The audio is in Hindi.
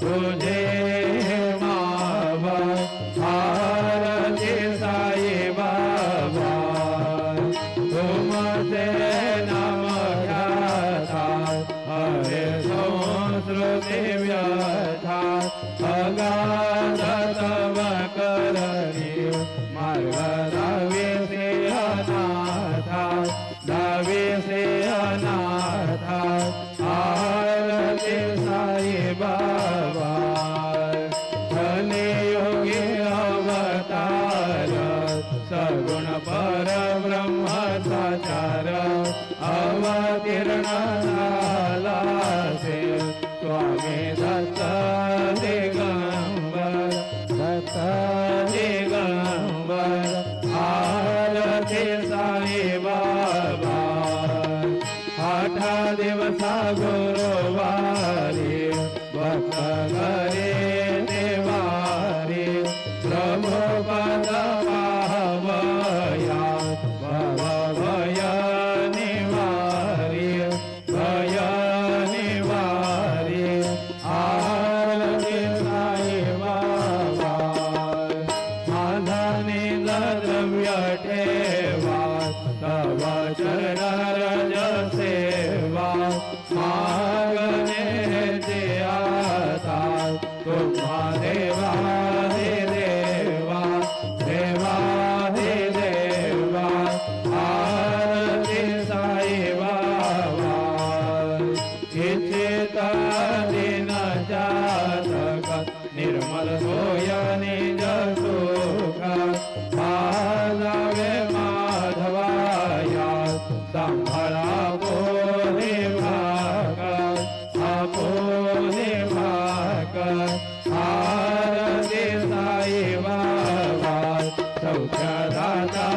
तुझे मावा आरती साई बाबा तुमचे नाम घ्याता हरे संस्कृती व्यथा अगाध तव करणी मार्ग दाविसे अनाथा दाविसे अनाथा आरती साई बाबा कलियुगी अवतार सगुण परब्रह्म साचार अवतीर्ण झाला से स्वामी दत्त दिगंबर दत्त दिगंबर आरती साई बाबा 8 दिवस गुरुवारी भक्त करे देवारी प्रभुपद पावया भव भय निवारी भय निवारी आरती साई बाबा माधनी द्रव्य ठेवा तव चरण रज सेवा मागणे देता तुम्हा देवा हे देवा देवा हे देवा आरती साई बाबा इच्छित दिन जातक निर्मल सोय निज सुख पाजावे माधवाया सांभाळा पोहे भाग आपोहे भाग आरती साई बाबा सौख्यदाता